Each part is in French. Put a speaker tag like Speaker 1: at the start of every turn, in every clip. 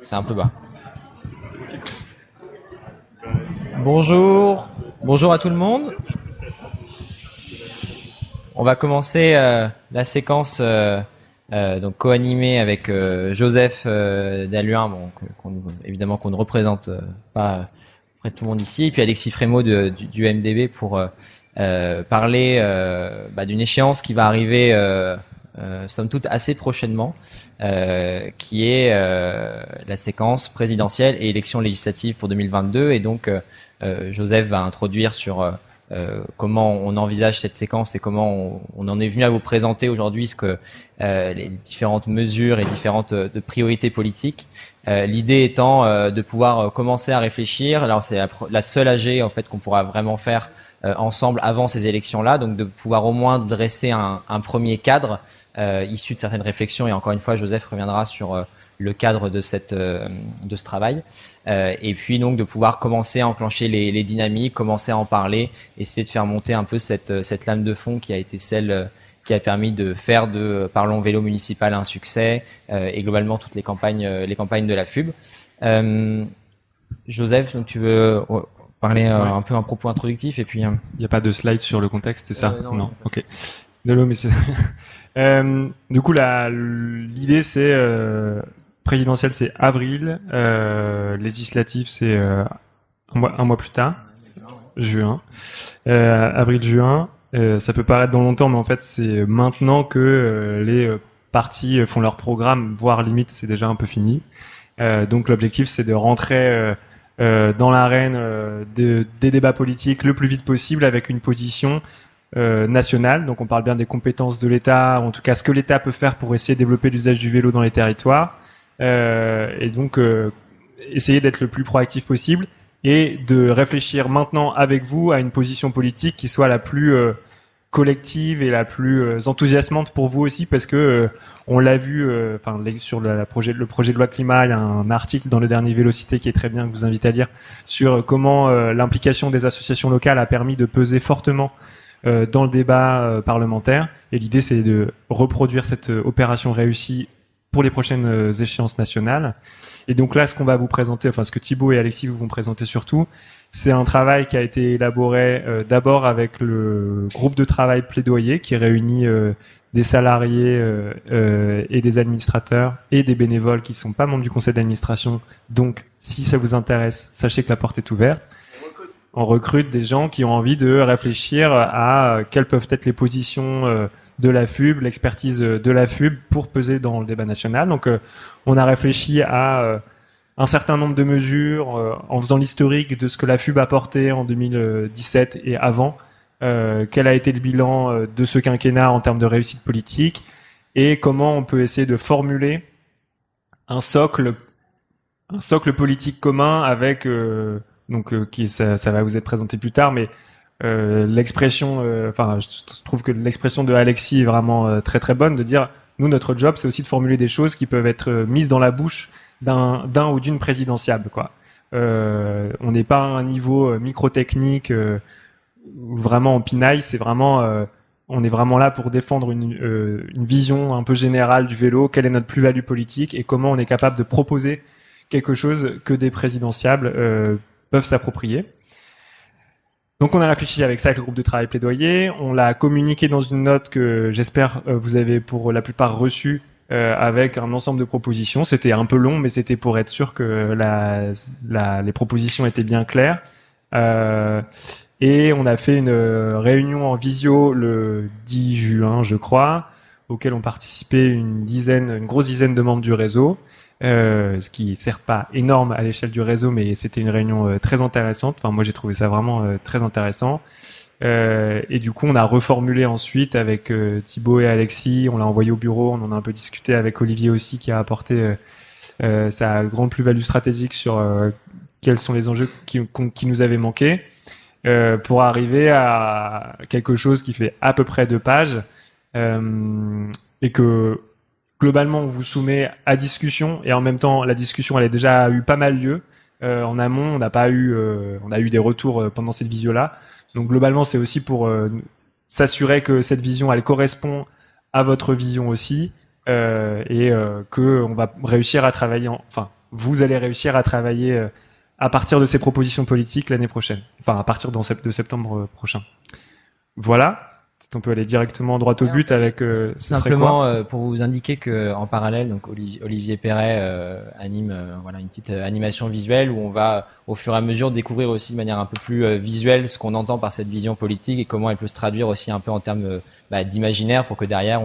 Speaker 1: C'est un peu bas. Bonjour à tout le monde. On va commencer la séquence donc co-animée avec Joseph Dalluin, évidemment qu'on ne représente pas auprès de tout le monde ici, et puis Alexis Frémaux du MDB pour parler d'une échéance qui va arriver somme toute assez prochainement, qui est la séquence présidentielle et élections législatives pour 2022, et donc Joseph va introduire sur comment on envisage cette séquence et comment on en est venu à vous présenter aujourd'hui ce que les différentes mesures et différentes de priorités politiques. L'idée étant de pouvoir commencer à réfléchir. Alors c'est la seule AG en fait qu'on pourra vraiment faire ensemble avant ces élections-là, donc de pouvoir au moins dresser un premier cadre issu de certaines réflexions. Et encore une fois, Joseph reviendra sur le cadre de ce travail, et puis donc de pouvoir commencer à enclencher les dynamiques, commencer à en parler, essayer de faire monter un peu cette lame de fond qui a été celle qui a permis de faire de Parlons Vélo Municipal un succès, et globalement toutes les campagnes de la FUB. Joseph, donc tu veux parler un peu un propos introductif, et puis
Speaker 2: il n'y a pas de slide sur le contexte, c'est ça?
Speaker 1: Non.
Speaker 2: Ok. Désolé, mais c'est du coup l'idée c'est présidentielle c'est avril, législative c'est un mois plus tard, juin, avril-juin. Ça peut paraître dans longtemps, mais en fait c'est maintenant que les partis font leur programme, voire limite c'est déjà un peu fini. Donc l'objectif c'est de rentrer dans l'arène des débats politiques le plus vite possible avec une position nationale. Donc on parle bien des compétences de l'État, en tout cas ce que l'État peut faire pour essayer de développer l'usage du vélo dans les territoires, et donc essayer d'être le plus proactif possible et de réfléchir maintenant avec vous à une position politique qui soit la plus collective et la plus enthousiasmante pour vous aussi, parce que on l'a vu sur le projet de loi climat, il y a un article dans le dernier Vélocité qui est très bien, que je vous invite à lire, sur comment l'implication des associations locales a permis de peser fortement dans le débat parlementaire. Et l'idée c'est de reproduire cette opération réussie pour les prochaines échéances nationales. Et donc là, ce qu'on va vous présenter, enfin ce que Thibaut et Alexis vous vont présenter surtout, c'est un travail qui a été élaboré d'abord avec le groupe de travail plaidoyer qui réunit des salariés et des administrateurs et des bénévoles qui sont pas membres du conseil d'administration. Donc, si ça vous intéresse, sachez que la porte est ouverte. On recrute des gens qui ont envie de réfléchir à quelles peuvent être les positions de la FUB, l'expertise de la FUB pour peser dans le débat national. Donc, on a réfléchi à un certain nombre de mesures en faisant l'historique de ce que la FUB a porté en 2017 et avant, quel a été le bilan de ce quinquennat en termes de réussite politique, et comment on peut essayer de formuler un socle politique commun avec ça va vous être présenté plus tard, mais l'expression, je trouve que l'expression de Alexis est vraiment très très bonne, de dire nous notre job c'est aussi de formuler des choses qui peuvent être mises dans la bouche d'un ou d'une présidentiable, quoi. On n'est pas à un niveau micro-technique vraiment en pinaille, c'est vraiment on est vraiment là pour défendre une vision un peu générale du vélo, quelle est notre plus-value politique et comment on est capable de proposer quelque chose que des présidentiables peuvent s'approprier. Donc on a réfléchi avec ça avec le groupe de travail plaidoyer, on l'a communiqué dans une note que j'espère vous avez pour la plupart reçue avec un ensemble de propositions. C'était un peu long, mais c'était pour être sûr que les propositions étaient bien claires. Et on a fait une réunion en visio le 10 juin, je crois, auquel ont participé une grosse dizaine de membres du réseau. Ce qui certes pas énorme à l'échelle du réseau, mais c'était une réunion très intéressante. Enfin, moi j'ai trouvé ça vraiment très intéressant. Et du coup, on a reformulé ensuite avec Thibaut et Alexis. On l'a envoyé au bureau. On en a un peu discuté avec Olivier aussi, qui a apporté sa grande plus-value stratégique sur quels sont les enjeux qui nous avaient manqué, pour arriver à quelque chose qui fait à peu près 2 pages, et que globalement on vous soumet à discussion, et en même temps la discussion elle a déjà eu pas mal lieu en amont. On a eu des retours pendant cette visio là, donc globalement c'est aussi pour s'assurer que cette vision elle correspond à votre vision aussi, et que on va réussir à travailler vous allez réussir à travailler à partir de ces propositions politiques l'année prochaine. Enfin, à partir de septembre prochain. Voilà. On peut aller directement droit au but avec
Speaker 1: simplement pour vous indiquer que en parallèle, donc Olivier Perret anime une petite animation visuelle où on va au fur et à mesure découvrir aussi de manière un peu plus visuelle ce qu'on entend par cette vision politique et comment elle peut se traduire aussi un peu en termes d'imaginaire pour que derrière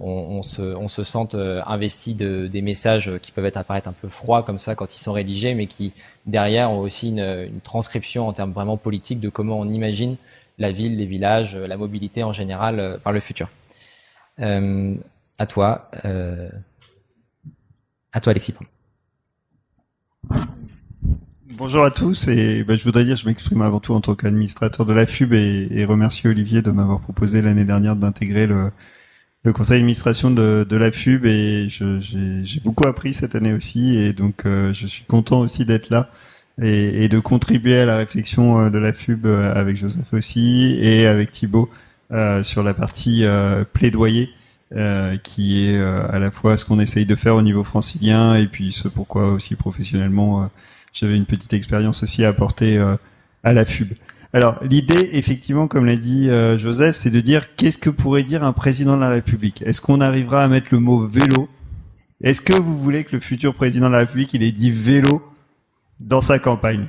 Speaker 1: on se sente investi des messages qui peuvent apparaître un peu froids comme ça quand ils sont rédigés, mais qui derrière ont aussi une transcription en termes vraiment politiques de comment on imagine la ville, les villages, la mobilité en général par le futur. À toi Alexis.
Speaker 3: Bonjour à tous et je voudrais dire, je m'exprime avant tout en tant qu'administrateur de la FUB et remercier Olivier de m'avoir proposé l'année dernière d'intégrer le conseil d'administration de la FUB et j'ai beaucoup appris cette année aussi et donc je suis content aussi d'être là. Et de contribuer à la réflexion de la FUB avec Joseph aussi et avec Thibaut sur la partie plaidoyer qui est à la fois ce qu'on essaye de faire au niveau francilien et puis ce pourquoi aussi professionnellement j'avais une petite expérience aussi à apporter à la FUB. Alors l'idée effectivement comme l'a dit Joseph, c'est de dire qu'est-ce que pourrait dire un président de la République. Est-ce qu'on arrivera à mettre le mot vélo? Est-ce que vous voulez que le futur président de la République il ait dit vélo dans sa campagne?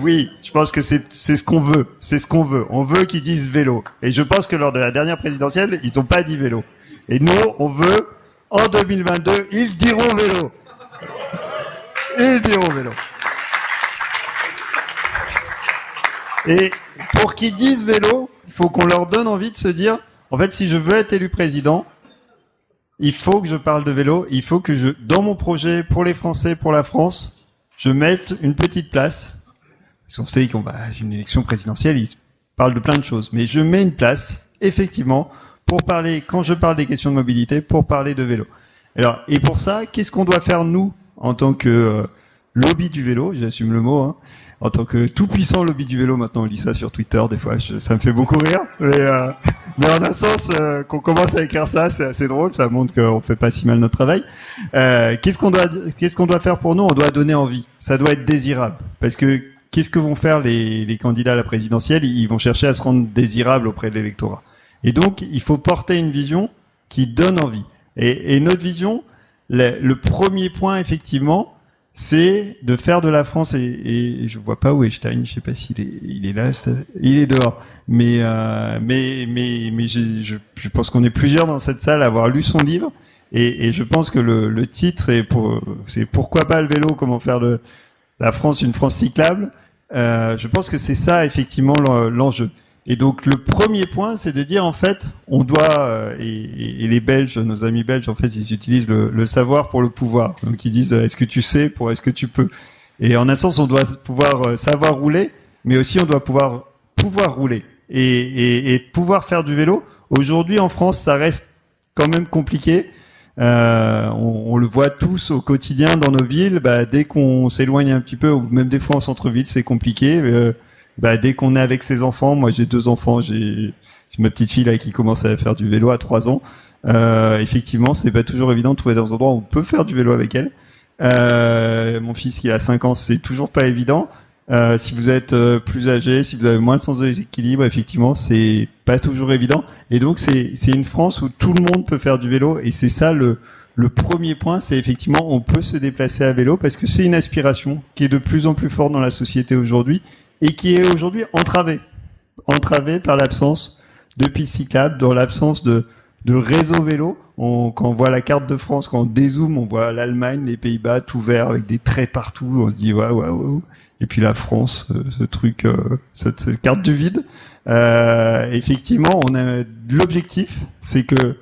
Speaker 3: Oui, je pense que c'est ce qu'on veut. C'est ce qu'on veut. On veut qu'ils disent vélo. Et je pense que lors de la dernière présidentielle, ils n'ont pas dit vélo. Et nous, on veut, en 2022, ils diront vélo. Ils diront vélo. Et pour qu'ils disent vélo, il faut qu'on leur donne envie de se dire, en fait, si je veux être élu président, il faut que je parle de vélo. Il faut que dans mon projet pour les Français, pour la France, je mette une petite place, parce qu'on sait qu'on va, c'est une élection présidentielle, il se parle de plein de choses, mais je mets une place, effectivement, pour parler, quand je parle des questions de mobilité, pour parler de vélo. Alors, et pour ça, qu'est-ce qu'on doit faire, nous, en tant que lobby du vélo, j'assume le mot, hein, en tant que tout puissant lobby du vélo, maintenant on lit ça sur Twitter, des fois, ça me fait beaucoup rire, mais en un sens, qu'on commence à écrire ça, c'est assez drôle, ça montre qu'on fait pas si mal notre travail. Qu'est-ce qu'on doit faire pour nous? On doit donner envie. Ça doit être désirable. Parce que, qu'est-ce que vont faire les candidats à la présidentielle? Ils vont chercher à se rendre désirables auprès de l'électorat. Et donc, il faut porter une vision qui donne envie. Et notre vision, le premier point, effectivement, c'est de faire de la France et je vois pas où Einstein, je sais pas s'il il est là, il est dehors. Mais je pense qu'on est plusieurs dans cette salle à avoir lu son livre et je pense que le titre c'est pourquoi pas le vélo, comment faire la France une France cyclable. Je pense que c'est ça effectivement l'enjeu. Et donc le premier point, c'est de dire en fait, on doit et les Belges, nos amis belges, en fait, ils utilisent le savoir pour le pouvoir. Donc ils disent est-ce que tu sais pour est-ce que tu peux. Et en un sens, on doit pouvoir savoir rouler, mais aussi on doit pouvoir rouler et pouvoir faire du vélo. Aujourd'hui en France, ça reste quand même compliqué. On le voit tous au quotidien dans nos villes. Dès qu'on s'éloigne un petit peu, ou même des fois en centre-ville, c'est compliqué. Dès qu'on est avec ses enfants, moi j'ai 2 enfants, j'ai ma petite fille là qui commence à faire du vélo à 3 ans. Effectivement, c'est pas toujours évident de trouver des endroits où on peut faire du vélo avec elle. Mon fils qui a 5 ans, c'est toujours pas évident. Si vous êtes plus âgé, si vous avez moins de sens de l'équilibre, effectivement, c'est pas toujours évident. Et donc c'est une France où tout le monde peut faire du vélo et c'est ça le premier point, c'est effectivement on peut se déplacer à vélo parce que c'est une aspiration qui est de plus en plus forte dans la société aujourd'hui. Et qui est aujourd'hui entravée par l'absence de pistes cyclables, dans l'absence de réseau vélo. Quand on voit la carte de France, quand on dézoome, on voit l'Allemagne, les Pays-Bas, tout vert avec des traits partout. On se dit waouh. Et puis la France, ce truc, cette carte du vide. Effectivement, on a l'objectif, c'est que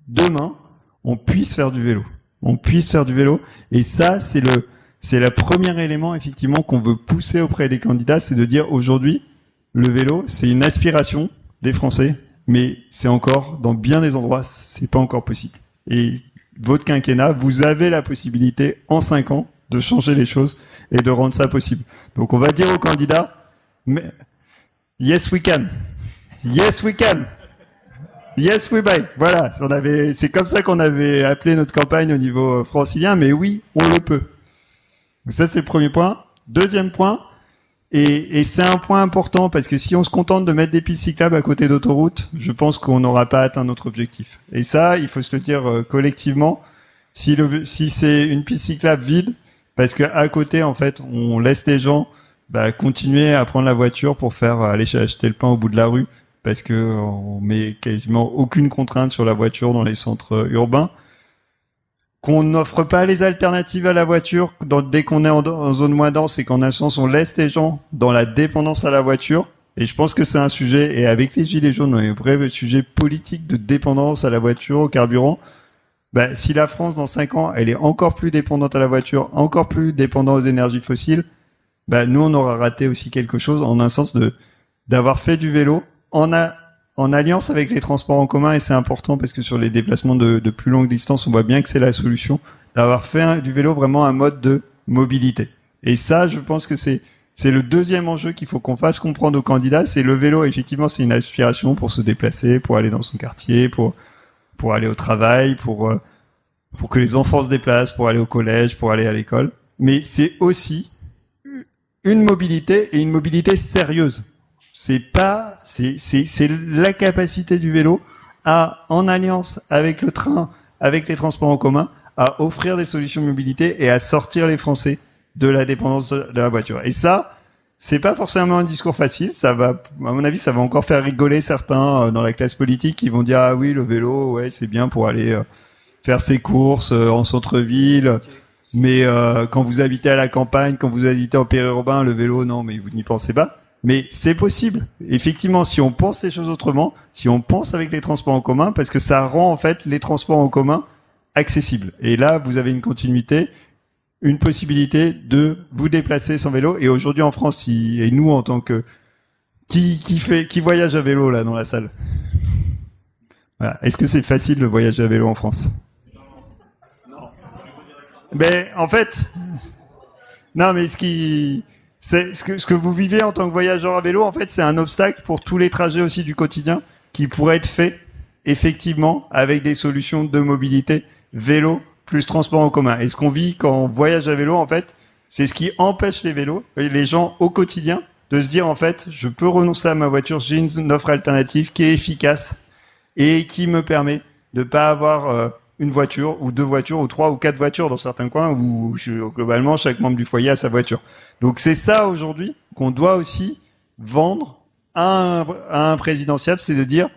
Speaker 3: demain, on puisse faire du vélo. Et ça, c'est le premier élément, effectivement, qu'on veut pousser auprès des candidats, c'est de dire aujourd'hui, le vélo, c'est une aspiration des Français, mais c'est encore, dans bien des endroits, c'est pas encore possible. Et votre quinquennat, vous avez la possibilité, en 5 ans, de changer les choses et de rendre ça possible. Donc on va dire aux candidats, yes we can. Yes we can. Yes, we buy. Voilà, c'est comme ça qu'on avait appelé notre campagne au niveau francilien, mais oui, on le peut. Donc ça, c'est le premier point. Deuxième point, et c'est un point important parce que si on se contente de mettre des pistes cyclables à côté d'autoroutes, je pense qu'on n'aura pas atteint notre objectif. Et ça, il faut se le dire collectivement. Si c'est une piste cyclable vide, parce que à côté, en fait, on laisse les gens continuer à prendre la voiture pour aller acheter le pain au bout de la rue, parce que on met quasiment aucune contrainte sur la voiture dans les centres urbains, qu'on n'offre pas les alternatives à la voiture dès qu'on est en zone moins dense et qu'en un sens on laisse les gens dans la dépendance à la voiture. Et je pense que c'est un sujet, et avec les gilets jaunes, un vrai sujet politique de dépendance à la voiture, au carburant. Si la France dans 5 ans elle est encore plus dépendante à la voiture, encore plus dépendante aux énergies fossiles, nous on aura raté aussi quelque chose, en un sens d'avoir fait du vélo en alliance avec les transports en commun, et c'est important parce que sur les déplacements de plus longue distance, on voit bien que c'est la solution, d'avoir fait du vélo vraiment un mode de mobilité. Et ça, je pense que c'est le deuxième enjeu qu'il faut qu'on fasse comprendre aux candidats, c'est le vélo, effectivement, c'est une aspiration pour se déplacer, pour aller dans son quartier, pour aller au travail, pour que les enfants se déplacent, pour aller au collège, pour aller à l'école. Mais c'est aussi une mobilité, et une mobilité sérieuse. C'est la capacité du vélo en alliance avec le train, avec les transports en commun, à offrir des solutions de mobilité et à sortir les Français de la dépendance de la voiture. Et ça, c'est pas forcément un discours facile. Ça va, à mon avis, ça va encore faire rigoler certains dans la classe politique qui vont dire ah oui, le vélo, ouais, c'est bien pour aller faire ses courses en centre-ville. Mais quand vous habitez à la campagne, quand vous habitez en périurbain, le vélo, non, mais vous n'y pensez pas. Mais c'est possible. Effectivement, si on pense les choses autrement, si on pense avec les transports en commun, parce que ça rend en fait les transports en commun accessibles. Et là, vous avez une continuité, une possibilité de vous déplacer sans vélo. Et aujourd'hui en France, et nous en tant que qui voyage à vélo là dans la salle. Voilà. Est-ce que c'est facile de voyager à vélo en France? Ben en fait, non, mais ce que vous vivez en tant que voyageur à vélo, en fait, c'est un obstacle pour tous les trajets aussi du quotidien qui pourraient être faits effectivement avec des solutions de mobilité vélo plus transport en commun. Et ce qu'on vit quand on voyage à vélo, en fait, c'est ce qui empêche les gens au quotidien de se dire en fait, je peux renoncer à ma voiture, j'ai une offre alternative qui est efficace et qui me permet de pas avoir une voiture ou 2 voitures ou 3 ou 4 voitures dans certains coins où globalement chaque membre du foyer a sa voiture. Donc c'est ça aujourd'hui qu'on doit aussi vendre à un présidentiable, c'est de dire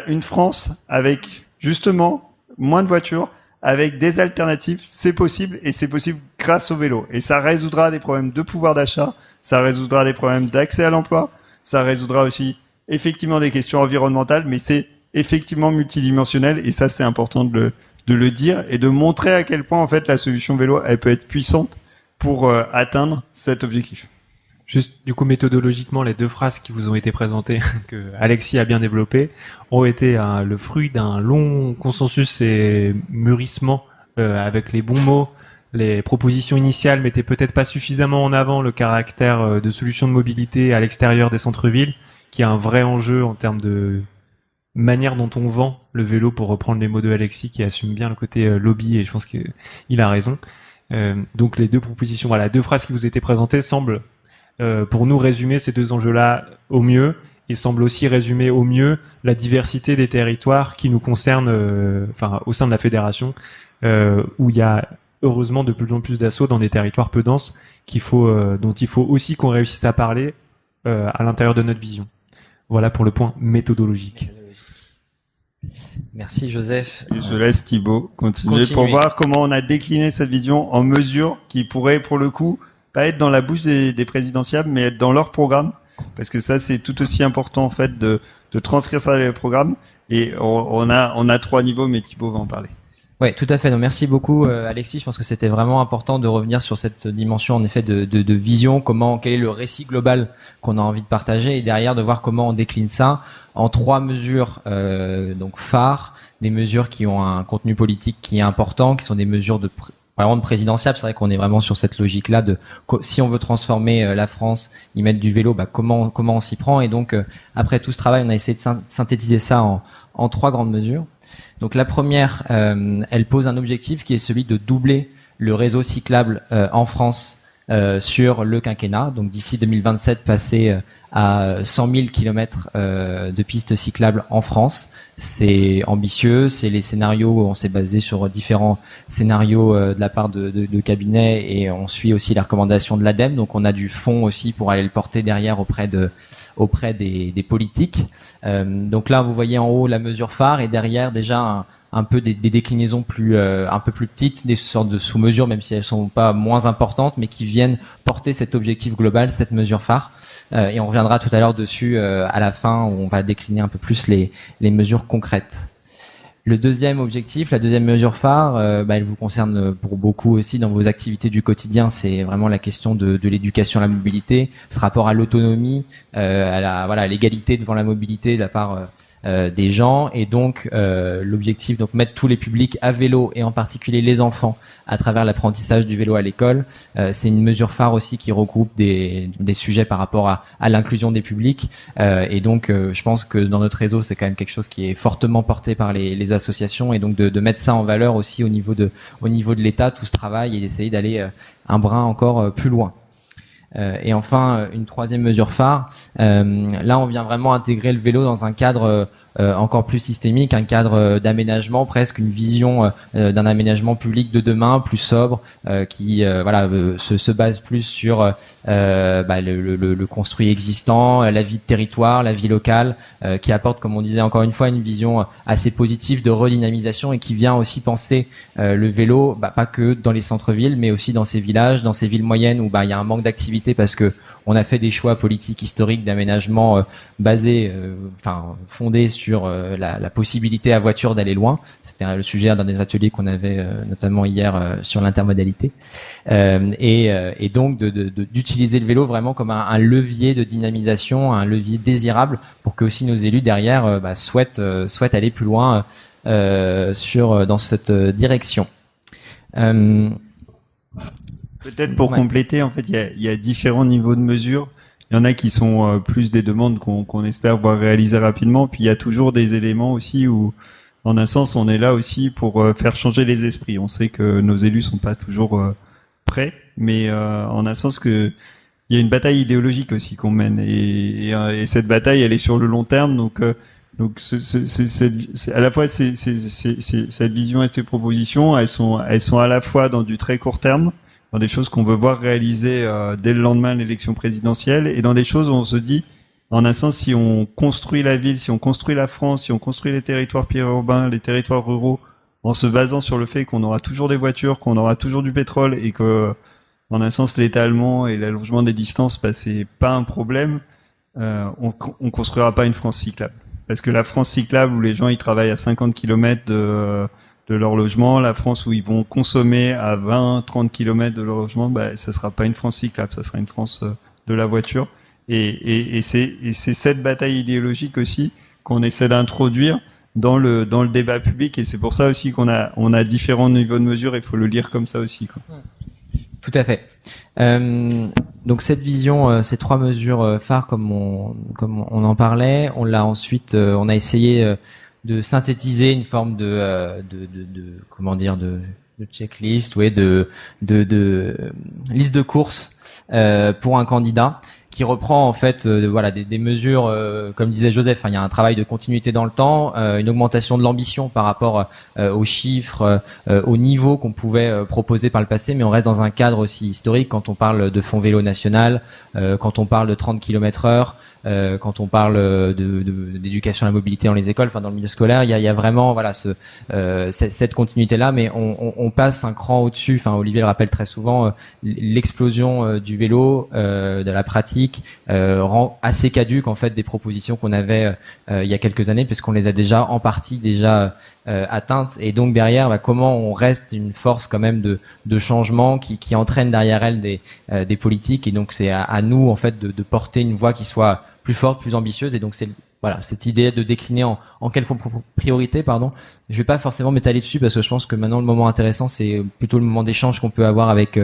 Speaker 3: une France avec justement moins de voitures, avec des alternatives, c'est possible, et c'est possible grâce au vélo. Et ça résoudra des problèmes de pouvoir d'achat, ça résoudra des problèmes d'accès à l'emploi, ça résoudra aussi effectivement des questions environnementales, mais c'est effectivement multidimensionnel, et ça c'est important de le dire et de montrer à quel point en fait la solution vélo elle peut être puissante pour atteindre cet objectif.
Speaker 2: Juste du coup méthodologiquement, les 2 phrases qui vous ont été présentées que Alexis a bien développées ont été le fruit d'un long consensus et mûrissement avec les bons mots. Les propositions initiales mettaient peut-être pas suffisamment en avant le caractère de solution de mobilité à l'extérieur des centres-villes, qui est un vrai enjeu en termes de manière dont on vend le vélo, pour reprendre les mots de Alexis qui assume bien le côté lobby, et je pense qu'il a raison. Donc les 2 propositions, voilà, 2 phrases qui vous étaient présentées semblent pour nous résumer ces 2 enjeux-là au mieux. Il semble aussi résumer au mieux la diversité des territoires qui nous concernent, au sein de la fédération, où il y a heureusement de plus en plus d'assauts dans des territoires peu denses dont il faut aussi qu'on réussisse à parler à l'intérieur de notre vision. Voilà pour le point méthodologique.
Speaker 1: Merci Joseph.
Speaker 3: Et je laisse Thibaut continuer pour voir comment on a décliné cette vision en mesures qui pourraient pour le coup pas être dans la bouche des présidentiables, mais être dans leur programme, parce que ça c'est tout aussi important en fait de transcrire ça dans les programmes. Et on a 3 niveaux, mais Thibaut va en parler.
Speaker 1: Ouais, tout à fait. Donc, merci beaucoup, Alexis. Je pense que c'était vraiment important de revenir sur cette dimension, en effet, de vision. Quel est le récit global qu'on a envie de partager, et derrière de voir comment on décline ça en 3 mesures, donc phares, des mesures qui ont un contenu politique qui est important, qui sont des mesures de vraiment de présidentiable. C'est vrai qu'on est vraiment sur cette logique-là de si on veut transformer la France, y mettre du vélo, comment on s'y prend. Et donc après tout ce travail, on a essayé de synthétiser ça en 3 grandes mesures. Donc la première, elle pose un objectif qui est celui de doubler le réseau cyclable en France sur le quinquennat. Donc d'ici 2027, passer à 100 000 kilomètres de pistes cyclables en France. C'est ambitieux, c'est les scénarios, on s'est basé sur différents scénarios de la part de cabinets, et on suit aussi les recommandations de l'ADEME. Donc on a du fonds aussi pour aller le porter derrière auprès des politiques. Donc là, vous voyez en haut la mesure phare, et derrière déjà un peu des déclinaisons un peu plus petites, des sortes de sous-mesures, même si elles sont pas moins importantes, mais qui viennent porter cet objectif global, cette mesure phare. Et on reviendra tout à l'heure dessus à la fin, où on va décliner un peu plus les mesures concrètes. Le deuxième objectif, la deuxième mesure phare, elle vous concerne pour beaucoup aussi dans vos activités du quotidien. C'est vraiment la question de l'éducation à la mobilité, ce rapport à l'autonomie, à l'égalité devant la mobilité de la part des gens, et donc l'objectif, donc mettre tous les publics à vélo, et en particulier les enfants, à travers l'apprentissage du vélo à l'école. C'est une mesure phare aussi qui regroupe des sujets par rapport à l'inclusion des publics, et donc je pense que dans notre réseau, c'est quand même quelque chose qui est fortement porté par les associations, et donc de mettre ça en valeur aussi au niveau de l'État, tout ce travail, et d'essayer d'aller un brin encore plus loin. Et enfin, une troisième mesure phare, là on vient vraiment intégrer le vélo dans un cadre encore plus systémique, un cadre d'aménagement, presque une vision d'un aménagement public de demain, plus sobre, qui se base plus sur le construit existant, la vie de territoire, la vie locale, qui apporte, comme on disait encore une fois, une vision assez positive de redynamisation, et qui vient aussi penser le vélo, pas que dans les centres-villes, mais aussi dans ces villages, dans ces villes moyennes où il y a un manque d'activité, parce que on a fait des choix politiques historiques d'aménagement basés, fondés sur la possibilité à voiture d'aller loin. C'était le sujet d'un des ateliers qu'on avait notamment hier sur l'intermodalité, et donc d'utiliser le vélo vraiment comme un levier de dynamisation, un levier désirable, pour que aussi nos élus derrière souhaitent aller plus loin dans cette direction.
Speaker 3: Peut-être pour compléter, en fait, il y a différents niveaux de mesures. Il y en a qui sont plus des demandes qu'on espère voir réaliser rapidement. Puis il y a toujours des éléments aussi où, en un sens, on est là aussi pour faire changer les esprits. On sait que nos élus sont pas toujours prêts, mais en un sens que il y a une bataille idéologique aussi qu'on mène, et cette bataille, elle est sur le long terme. Donc à la fois cette vision et ces propositions, elles sont à la fois dans du très court terme, dans des choses qu'on veut voir réaliser dès le lendemain de l'élection présidentielle, et dans des choses où on se dit, en un sens, si on construit la ville, si on construit la France, si on construit les territoires périurbains, les territoires ruraux, en se basant sur le fait qu'on aura toujours des voitures, qu'on aura toujours du pétrole, et que, en un sens, l'étalement et l'allongement des distances, c'est pas un problème, on construira pas une France cyclable. Parce que la France cyclable, où les gens ils travaillent à 50 km de leur logement, la France où ils vont consommer à 20-30 km de leur logement, ça sera pas une France cyclable, ça sera une France de la voiture. Et c'est cette bataille idéologique aussi qu'on essaie d'introduire dans le débat public, et c'est pour ça aussi qu'on a différents niveaux de mesure, il faut le lire comme ça aussi, quoi.
Speaker 1: Tout à fait. Donc cette vision, ces 3 mesures phares, comme on en parlait, on l'a ensuite, on a essayé de synthétiser une forme de checklist, de liste de courses pour un candidat, qui reprend en fait des mesures, comme disait Joseph, il y a un travail de continuité dans le temps, une augmentation de l'ambition par rapport aux chiffres, au niveau qu'on pouvait proposer par le passé, mais on reste dans un cadre aussi historique quand on parle de fonds vélo national, quand on parle de 30 km/h, quand on parle d'éducation à la mobilité dans les écoles, dans le milieu scolaire, il y a vraiment cette continuité là, mais on passe un cran au-dessus. Olivier le rappelle très souvent, l'explosion du vélo, de la pratique, rend assez caduque en fait des propositions qu'on avait il y a quelques années, puisqu'on les a déjà en partie atteintes, et donc derrière comment on reste une force quand même de changement qui entraîne derrière elle des politiques, et donc c'est à nous en fait de porter une voix qui soit plus forte, plus ambitieuse. Et donc c'est voilà cette idée de décliner en quelques priorités. Pardon. Je vais pas forcément m'étaler dessus parce que je pense que maintenant le moment intéressant c'est plutôt le moment d'échange qu'on peut avoir avec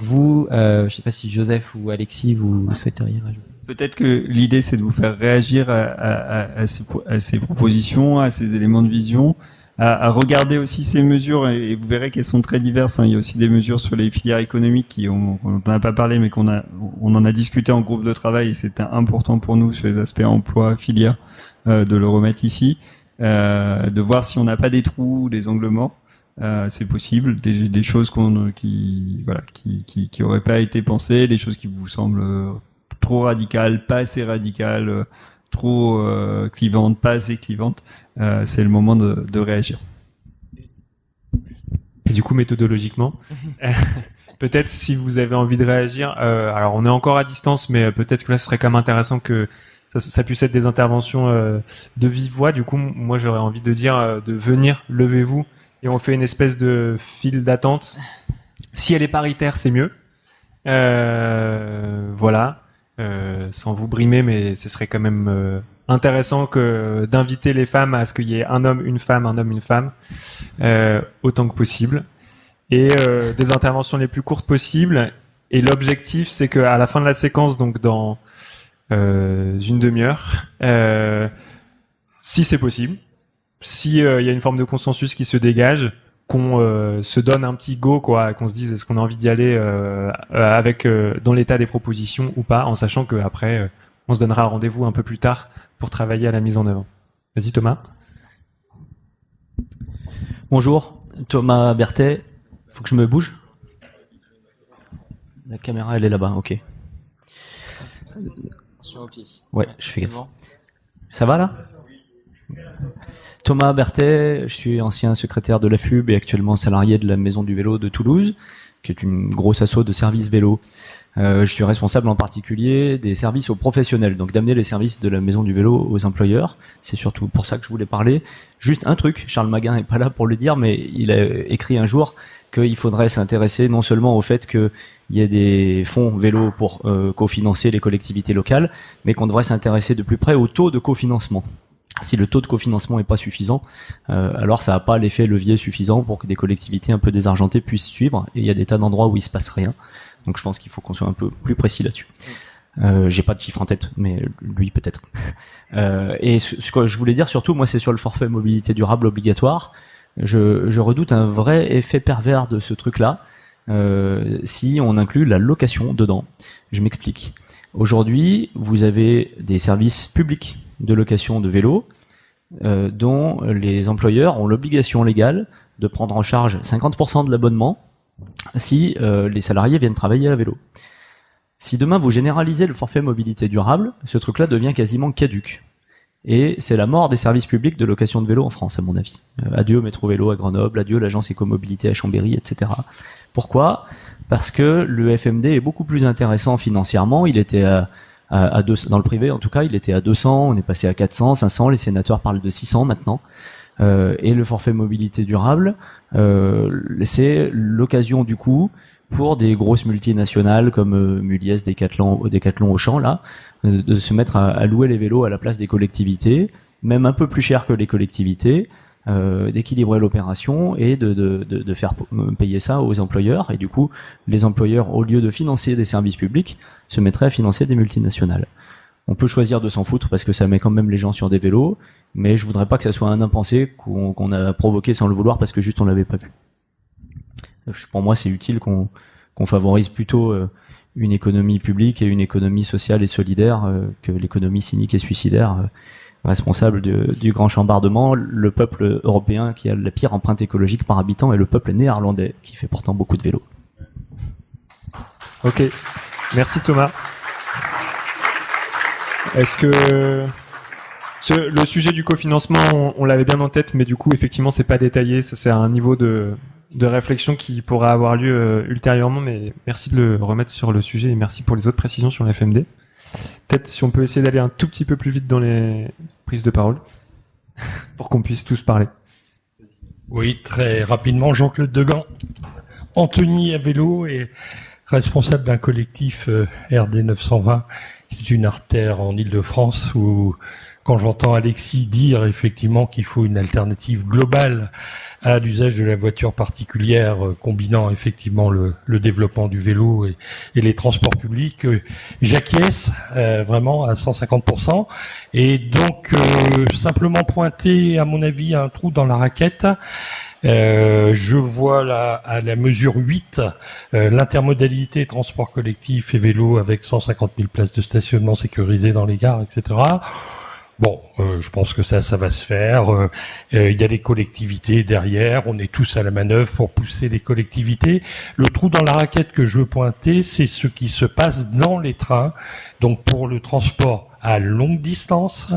Speaker 1: vous. Je sais pas si Joseph ou Alexis vous souhaiteriez rajouter.
Speaker 3: Peut-être que l'idée c'est de vous faire réagir à ces propositions, à ces éléments de vision, à regarder aussi ces mesures et vous verrez qu'elles sont très diverses. Hein. Il y a aussi des mesures sur les filières économiques on n'en a pas parlé mais on en a discuté en groupe de travail et c'était important pour nous sur les aspects emploi, filière, de le remettre ici, de voir si on n'a pas des trous, des angles morts. C'est possible, des choses qui auraient pas été pensées, des choses qui vous semblent trop radicales, pas assez radicales, trop clivantes, pas assez clivantes. C'est le moment de réagir.
Speaker 2: Et du coup, méthodologiquement, peut-être si vous avez envie de réagir, alors on est encore à distance, mais peut-être que là, ce serait quand même intéressant que ça puisse être des interventions de vive voix. Du coup, moi, j'aurais envie de dire de venir, levez-vous, et on fait une espèce de file d'attente. Si elle est paritaire, c'est mieux. Voilà. Sans vous brimer, mais ce serait quand même intéressant que d'inviter les femmes à ce qu'il y ait un homme, une femme, autant que possible, et des interventions les plus courtes possibles. Et l'objectif, c'est qu'à la fin de la séquence, donc dans une demi-heure, si c'est possible, si y a une forme de consensus qui se dégage, qu'on se donne un petit go, quoi, qu'on se dise est-ce qu'on a envie d'y aller avec dans l'état des propositions ou pas, en sachant que après on se donnera rendez-vous un peu plus tard pour travailler à la mise en œuvre. Vas-y Thomas.
Speaker 4: Bonjour, Thomas Berthet. Faut que je me bouge. La caméra elle est là-bas, ok.
Speaker 1: Attention au pied.
Speaker 4: Ouais, je fais gaffe. Ça va là? Thomas Berthet, je suis ancien secrétaire de la FUB et actuellement salarié de la Maison du Vélo de Toulouse, qui est une grosse asso de services vélo. Je suis responsable en particulier des services aux professionnels, donc d'amener les services de la Maison du Vélo aux employeurs. C'est surtout pour ça que je voulais parler. Juste un truc, Charles Maguin n'est pas là pour le dire, mais il a écrit un jour qu'il faudrait s'intéresser non seulement au fait qu'il y ait des fonds vélo pour cofinancer les collectivités locales, mais qu'on devrait s'intéresser de plus près au taux de cofinancement. Si le taux de cofinancement est pas suffisant, alors ça n'a pas l'effet levier suffisant pour que des collectivités un peu désargentées puissent suivre. Et il y a des tas d'endroits où il se passe rien. Donc je pense qu'il faut qu'on soit un peu plus précis là-dessus. J'ai pas de chiffre en tête, mais lui peut-être. Et ce que je voulais dire surtout, moi, c'est sur le forfait mobilité durable obligatoire. Je redoute un vrai effet pervers de ce truc-là si on inclut la location dedans. Je m'explique. Aujourd'hui, vous avez des services publics de location de vélos dont les employeurs ont l'obligation légale de prendre en charge 50% de l'abonnement si les salariés viennent travailler à vélo. Si demain vous généralisez le forfait mobilité durable, ce truc-là devient quasiment caduc. Et c'est la mort des services publics de location de vélo en France, à mon avis. Adieu Métro Vélo à Grenoble, adieu l'agence Écomobilité à Chambéry, etc. Pourquoi ? Parce que le FMD est beaucoup plus intéressant financièrement. Il était à 200, dans le privé en tout cas, il était à 200, on est passé à 400, 500, les sénateurs parlent de 600 maintenant. Et le forfait mobilité durable, c'est l'occasion du coup pour des grosses multinationales comme Muliez, Decathlon, Auchan là, de se mettre à louer les vélos à la place des collectivités, même un peu plus cher que les collectivités, d'équilibrer l'opération et de faire payer ça aux employeurs. Et du coup, les employeurs, au lieu de financer des services publics, se mettraient à financer des multinationales. On peut choisir de s'en foutre parce que ça met quand même les gens sur des vélos, mais je voudrais pas que ça soit un impensé qu'on a provoqué sans le vouloir parce que juste on l'avait pas vu. Pour moi, c'est utile qu'on favorise plutôt une économie publique et une économie sociale et solidaire que l'économie cynique et suicidaire responsable du grand chambardement. Le peuple européen qui a la pire empreinte écologique par habitant est le peuple néerlandais qui fait pourtant beaucoup de vélos.
Speaker 2: Ok, merci Thomas. Est-ce que le sujet du cofinancement, on l'avait bien en tête, mais du coup, effectivement, c'est pas détaillé. Ça, c'est un niveau de réflexion qui pourra avoir lieu ultérieurement, mais merci de le remettre sur le sujet et merci pour les autres précisions sur la FMD. Peut-être si on peut essayer d'aller un tout petit peu plus vite dans les prises de parole pour qu'on puisse tous parler.
Speaker 5: Oui, très rapidement, Jean-Claude Degan, Anthony à vélo et responsable d'un collectif RD 920, qui est une artère en Île-de-France, où quand j'entends Alexis dire effectivement qu'il faut une alternative globale à l'usage de la voiture particulière, combinant effectivement le développement du vélo et les transports publics, j'acquiesce vraiment à 150%. Et donc simplement pointer, à mon avis, un trou dans la raquette. Je vois à la mesure 8 l'intermodalité transport collectif et vélo avec 150 000 places de stationnement sécurisées dans les gares, etc. Bon, je pense que ça va se faire. Il y a les collectivités derrière. On est tous à la manœuvre pour pousser les collectivités. Le trou dans la raquette que je veux pointer, c'est ce qui se passe dans les trains. Donc pour le transport à longue distance,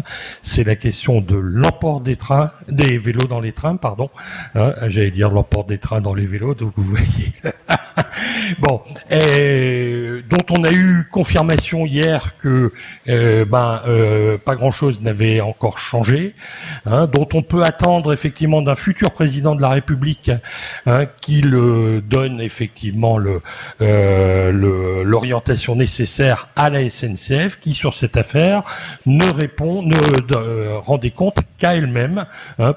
Speaker 5: c'est la question de l'emport des vélos dans les trains, pardon. J'allais dire l'emport des trains dans les vélos, donc vous voyez. Bon, dont on a eu confirmation hier que pas grand-chose n'avait encore changé, dont on peut attendre effectivement d'un futur président de la République qu'il donne effectivement l'orientation nécessaire à la SNCF, qui sur cette affaire ne rendait compte qu'à elle-même,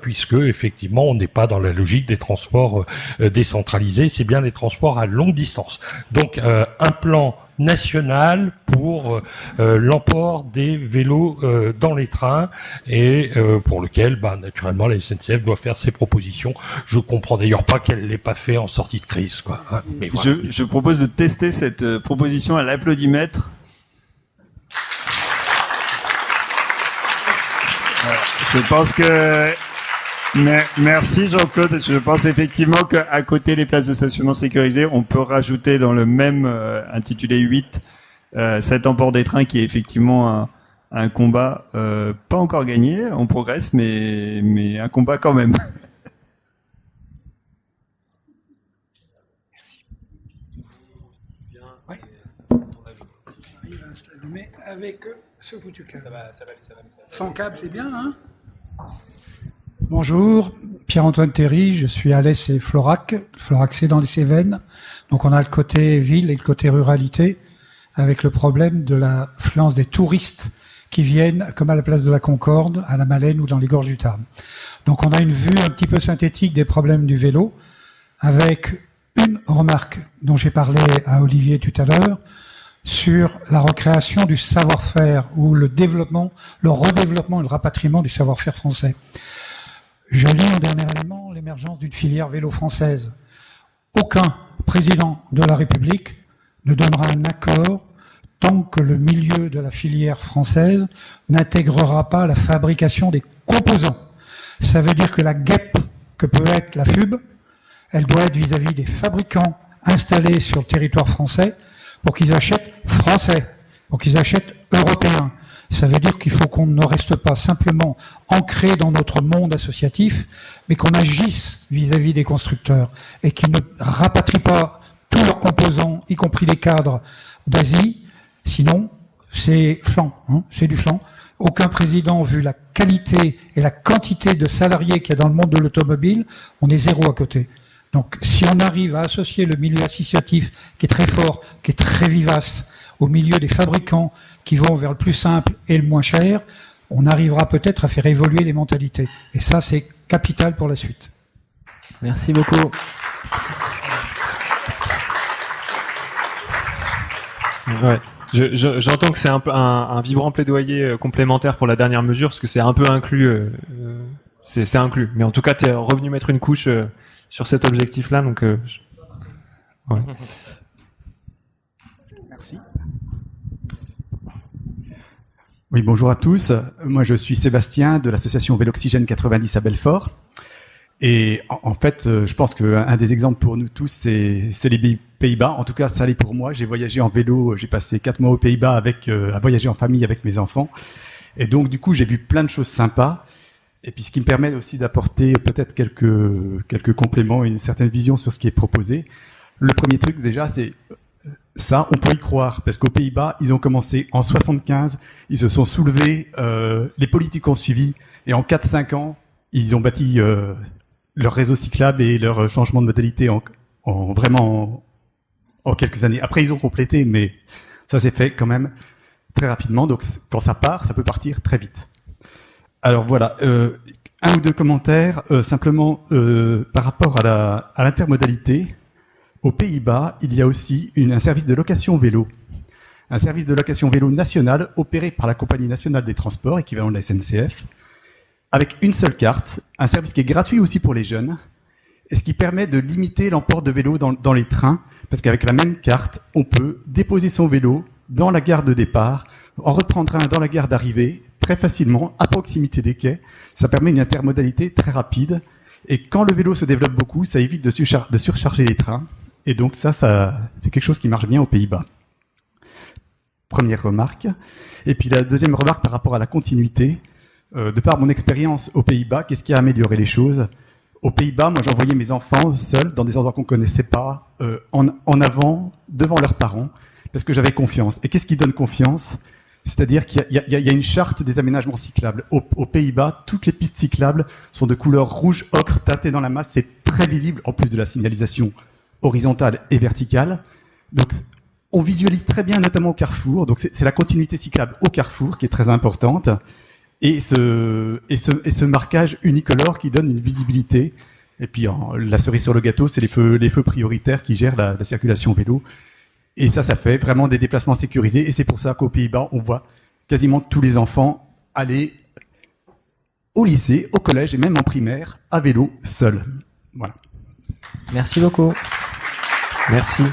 Speaker 5: puisque effectivement on n'est pas dans la logique des transports décentralisés, c'est bien les transports à longue distance. Donc un plan national pour l'emport des vélos dans les trains et pour lequel naturellement la SNCF doit faire ses propositions. Je comprends d'ailleurs pas qu'elle l'ait pas fait en sortie de crise, quoi. Mais voilà.
Speaker 3: Je propose de tester cette proposition à l'applaudimètre. Je pense que merci Jean-Claude. Je pense effectivement qu'à côté des places de stationnement sécurisées, on peut rajouter dans le même intitulé 8 cet emport des trains qui est effectivement un combat pas encore gagné. On progresse, mais un combat quand même.
Speaker 6: Ouais. Mais avec ce foutu câble. Ça va. Sans câble, c'est bien, hein? Bonjour, Pierre-Antoine Théry, je suis à l'Est et Florac. Florac, c'est dans les Cévennes. Donc on a le côté ville et le côté ruralité, avec le problème de l'affluence des touristes qui viennent, comme à la place de la Concorde, à la Malène ou dans les gorges du Tarn. Donc on a une vue un petit peu synthétique des problèmes du vélo, avec une remarque dont j'ai parlé à Olivier tout à l'heure, sur la recréation du savoir-faire ou le développement, le redéveloppement et le rapatriement du savoir-faire français. Je lis en dernier élément l'émergence d'une filière vélo française. Aucun président de la République ne donnera un accord tant que le milieu de la filière française n'intégrera pas la fabrication des composants. Ça veut dire que la guêpe que peut être la FUB, elle doit être vis-à-vis des fabricants installés sur le territoire français pour qu'ils achètent français, pour qu'ils achètent européens. Ça veut dire qu'il faut qu'on ne reste pas simplement ancré dans notre monde associatif, mais qu'on agisse vis-à-vis des constructeurs et qu'ils ne rapatrient pas tous leurs composants, y compris les cadres d'Asie. Sinon, c'est flanc, c'est du flanc. Aucun président, vu la qualité et la quantité de salariés qu'il y a dans le monde de l'automobile, on est zéro à côté. Donc, si on arrive à associer le milieu associatif, qui est très fort, qui est très vivace, au milieu des fabricants qui vont vers le plus simple et le moins cher, on arrivera peut-être à faire évoluer les mentalités. Et ça, c'est capital pour la suite.
Speaker 1: Merci beaucoup.
Speaker 2: Ouais. J'entends que c'est un vibrant plaidoyer complémentaire pour la dernière mesure, parce que c'est un peu inclus. C'est inclus. Mais en tout cas, tu es revenu mettre une couche sur cet objectif-là, donc. Ouais.
Speaker 7: Merci. Oui, bonjour à tous. Moi, je suis Sébastien de l'association Véloxygène 90 à Belfort. Et en fait, je pense qu'un des exemples pour nous tous, c'est les Pays-Bas. En tout cas, ça l'est pour moi. J'ai voyagé en vélo. J'ai passé 4 mois aux Pays-Bas à voyager en famille avec mes enfants. Et donc, du coup, j'ai vu plein de choses sympas. Et puis, ce qui me permet aussi d'apporter peut-être quelques compléments et une certaine vision sur ce qui est proposé. Le premier truc, déjà, c'est ça, on peut y croire, parce qu'aux Pays-Bas, ils ont commencé en 75, ils se sont soulevés, les politiques ont suivi, et en 4-5 ans, ils ont bâti leur réseau cyclable et leur changement de modalité en vraiment en quelques années. Après, ils ont complété, mais ça s'est fait quand même très rapidement. Donc, quand ça part, ça peut partir très vite. Alors voilà, un ou deux commentaires simplement par rapport à l'intermodalité. Aux Pays-Bas, il y a aussi un service de location vélo. Un service de location vélo national opéré par la Compagnie nationale des transports, équivalent de la SNCF, avec une seule carte, un service qui est gratuit aussi pour les jeunes, et ce qui permet de limiter l'emport de vélos dans les trains, parce qu'avec la même carte, on peut déposer son vélo dans la gare de départ, en reprendre un dans la gare d'arrivée, très facilement, à proximité des quais. Ça permet une intermodalité très rapide, et quand le vélo se développe beaucoup, ça évite de surcharger les trains, et donc ça c'est quelque chose qui marche bien aux Pays-Bas. Première remarque. Et puis la deuxième remarque par rapport à la continuité. De par mon expérience aux Pays-Bas, qu'est-ce qui a amélioré les choses? Aux Pays-Bas, moi j'envoyais mes enfants seuls dans des endroits qu'on connaissait pas, en avant, devant leurs parents, parce que j'avais confiance. Et qu'est-ce qui donne confiance? C'est-à-dire qu'il y a une charte des aménagements cyclables. Aux Pays-Bas, toutes les pistes cyclables sont de couleur rouge ocre teintée dans la masse. C'est très visible, en plus de la signalisation horizontale et verticale. Donc on visualise très bien, notamment au carrefour. Donc c'est la continuité cyclable au carrefour qui est très importante. Et ce marquage unicolore qui donne une visibilité. Et puis la cerise sur le gâteau, c'est les feux prioritaires qui gèrent la circulation vélo. Et ça fait vraiment des déplacements sécurisés. Et c'est pour ça qu'aux Pays-Bas, on voit quasiment tous les enfants aller au lycée, au collège et même en primaire à vélo seuls. Voilà.
Speaker 1: Merci beaucoup.
Speaker 2: Merci.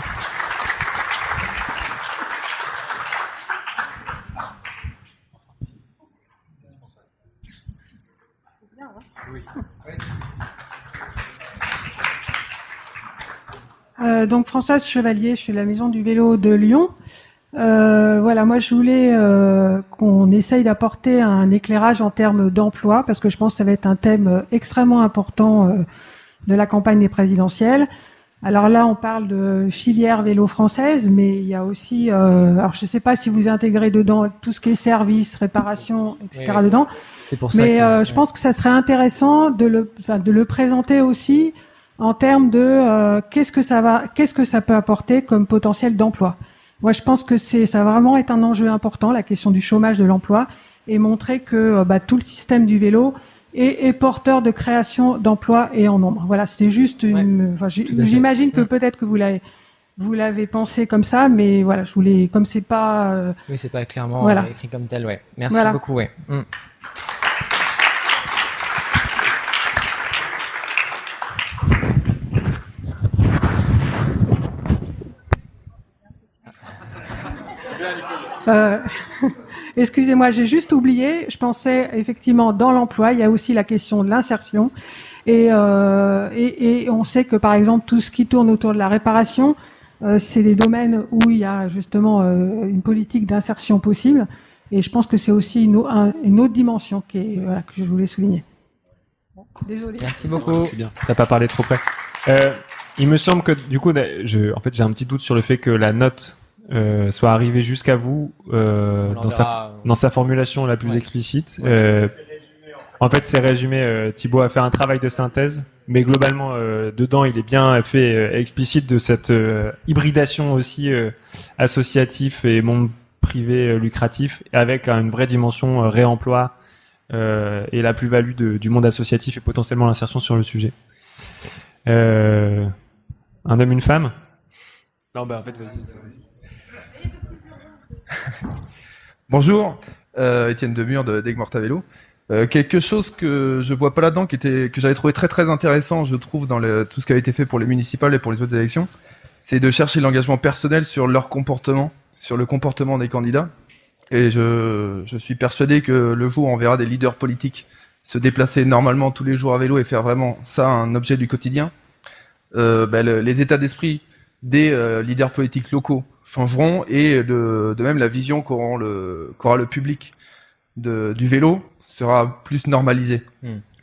Speaker 8: Donc Françoise Chevalier, je suis de la Maison du Vélo de Lyon. Voilà, moi je voulais qu'on essaye d'apporter un éclairage en termes d'emploi, parce que je pense que ça va être un thème extrêmement important de la campagne des présidentielles. Alors là, on parle de filière vélo française, mais il y a aussi, alors je ne sais pas si vous intégrez dedans tout ce qui est service, réparation, etc.
Speaker 1: Oui.
Speaker 8: dedans.
Speaker 1: C'est pour ça
Speaker 8: Mais
Speaker 1: que,
Speaker 8: je pense que ça serait intéressant de le présenter aussi en termes de qu'est-ce que ça peut apporter comme potentiel d'emploi. Moi, je pense que ça va vraiment être un enjeu important, la question du chômage de l'emploi, et montrer que tout le système du vélo est porteur de création d'emplois et en nombre. Voilà, c'était juste j'imagine que peut-être que vous l'avez pensé comme ça, mais voilà, je voulais, comme c'est pas.
Speaker 1: Oui, c'est pas clairement
Speaker 8: voilà.
Speaker 1: écrit comme tel, ouais. Merci
Speaker 8: Voilà.
Speaker 1: beaucoup, ouais.
Speaker 8: Excusez-moi, j'ai juste oublié. Je pensais effectivement dans l'emploi, il y a aussi la question de l'insertion, et on sait que par exemple tout ce qui tourne autour de la réparation, c'est des domaines où il y a justement une politique d'insertion possible. Et je pense que c'est aussi une autre dimension que je voulais souligner. Désolé.
Speaker 1: Merci beaucoup.
Speaker 2: C'est bien. T'as pas parlé trop près. Il me semble que du coup, j'ai un petit doute sur le fait que la note soit arrivée jusqu'à vous dans sa formulation la plus explicite. En fait, c'est résumé. Thibaut a fait un travail de synthèse, mais globalement, dedans, il est bien fait explicite de cette hybridation aussi associatif et monde privé lucratif, avec une vraie dimension réemploi et la plus-value du monde associatif et potentiellement l'insertion sur le sujet. Un homme, une femme? Non, en fait, vas-y.
Speaker 9: Bonjour, Étienne Demure de Degmorta Vélo. Quelque chose que je vois pas là-dedans, que j'avais trouvé très très intéressant, je trouve, dans tout ce qui a été fait pour les municipales et pour les autres élections, c'est de chercher l'engagement personnel sur leur comportement, sur le comportement des candidats. Et je suis persuadé que le jour où on verra des leaders politiques se déplacer normalement tous les jours à vélo et faire vraiment ça un objet du quotidien, les états d'esprit des leaders politiques locaux changeront, et de même la vision qu'aura le public du vélo sera plus normalisée.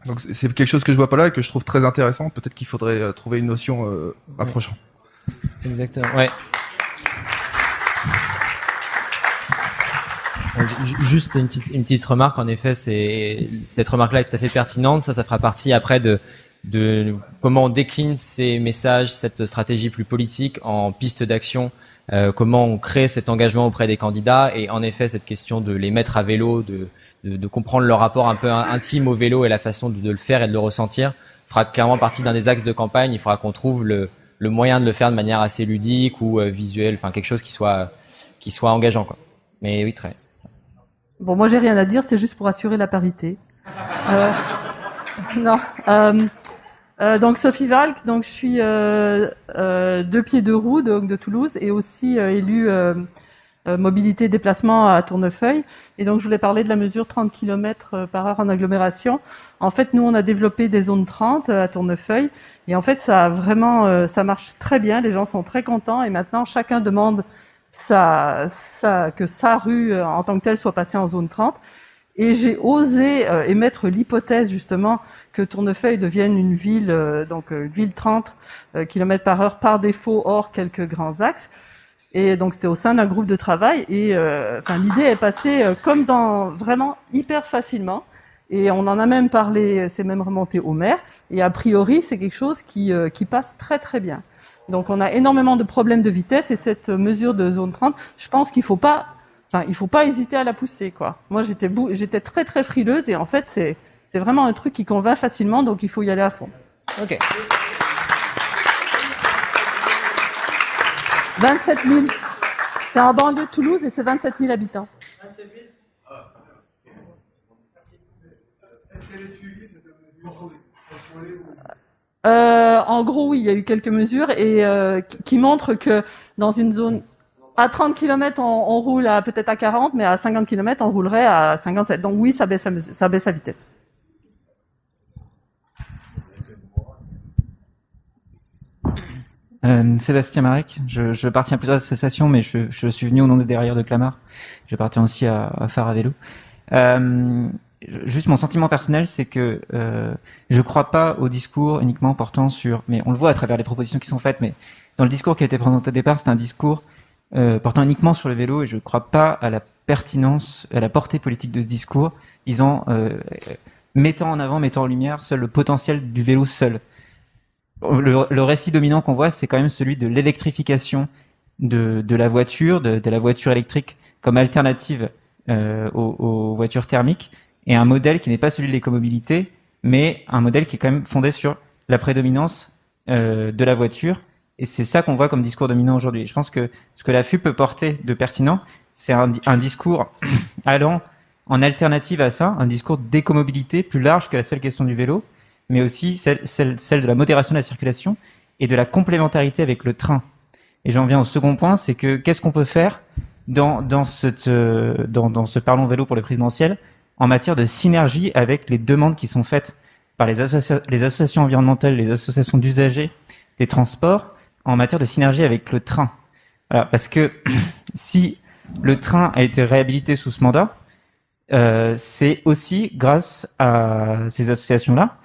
Speaker 9: Donc c'est quelque chose que je vois pas là et que je trouve très intéressant. Peut-être qu'il faudrait trouver une notion rapprochant.
Speaker 1: Exactement, ouais. Juste une petite remarque, en effet, cette remarque-là est tout à fait pertinente. Ça fera partie après de comment on décline ces messages, cette stratégie plus politique en piste d'action, comment on crée cet engagement auprès des candidats, et en effet cette question de les mettre à vélo, de comprendre leur rapport un peu intime au vélo et la façon de le faire et de le ressentir fera clairement partie d'un des axes de campagne. Il faudra qu'on trouve le moyen de le faire de manière assez ludique ou visuelle, enfin quelque chose qui soit engageant, quoi. Mais oui, très.
Speaker 10: Bon, moi j'ai rien à dire, c'est juste pour assurer la parité. Non. Donc Sophie Valk, donc je suis 2 pieds 2 roues de Toulouse et aussi élue mobilité déplacement à Tournefeuille. Et donc je voulais parler de la mesure 30 km par heure en agglomération. En fait, nous on a développé des zones 30 à Tournefeuille et en fait ça a vraiment ça marche très bien. Les gens sont très contents et maintenant chacun demande que sa rue en tant que telle soit passée en zone 30. Et j'ai osé émettre l'hypothèse justement que Tournefeuille devienne une ville, une ville 30 km par heure par défaut, hors quelques grands axes. Et donc c'était au sein d'un groupe de travail. Et l'idée est passée comme vraiment hyper facilement. Et on en a même parlé, c'est même remonté au maire. Et a priori, c'est quelque chose qui passe très très bien. Donc on a énormément de problèmes de vitesse et cette mesure de zone 30, je pense qu'il faut pas hésiter à la pousser, quoi. Moi, j'étais très très frileuse et en fait, c'est vraiment un truc qui convainc facilement, donc il faut y aller à fond.
Speaker 1: Ok.
Speaker 10: 27 000. C'est en banlieue de Toulouse et c'est 27 000 habitants. 27 000 en gros, oui, il y a eu quelques mesures et qui montrent que dans une zone à 30 km, on roule peut-être à 40, mais à 50 km, on roulerait à 57. Donc oui, ça baisse la vitesse.
Speaker 11: Sébastien Marek, je appartiens à plusieurs associations, mais je suis venu au nom des Derrières de Clamart. J'appartiens aussi à Phare à vélo. Juste mon sentiment personnel, c'est que je crois pas au discours uniquement portant sur, mais on le voit à travers les propositions qui sont faites, mais dans le discours qui a été présenté au départ, c'est un discours portant uniquement sur le vélo, et je ne crois pas à la pertinence, à la portée politique de ce discours, disant mettant en lumière seul le potentiel du vélo seul. Le récit dominant qu'on voit, c'est quand même celui de l'électrification de la voiture, de la voiture électrique comme alternative aux voitures thermiques, et un modèle qui n'est pas celui de l'écomobilité, mais un modèle qui est quand même fondé sur la prédominance de la voiture. Et c'est ça qu'on voit comme discours dominant aujourd'hui. Je pense que ce que la FUP peut porter de pertinent, c'est un discours allant en alternative à ça, un discours d'écomobilité plus large que la seule question du vélo, mais aussi celle de la modération de la circulation et de la complémentarité avec le train. Et j'en viens au second point, c'est que qu'est-ce qu'on peut faire dans ce parlons vélo pour le présidentiel en matière de synergie avec les demandes qui sont faites par les associations environnementales, les associations d'usagers des transports, en matière de synergie avec le train. Voilà, parce que si le train a été réhabilité sous ce mandat, c'est aussi grâce à ces associations-là.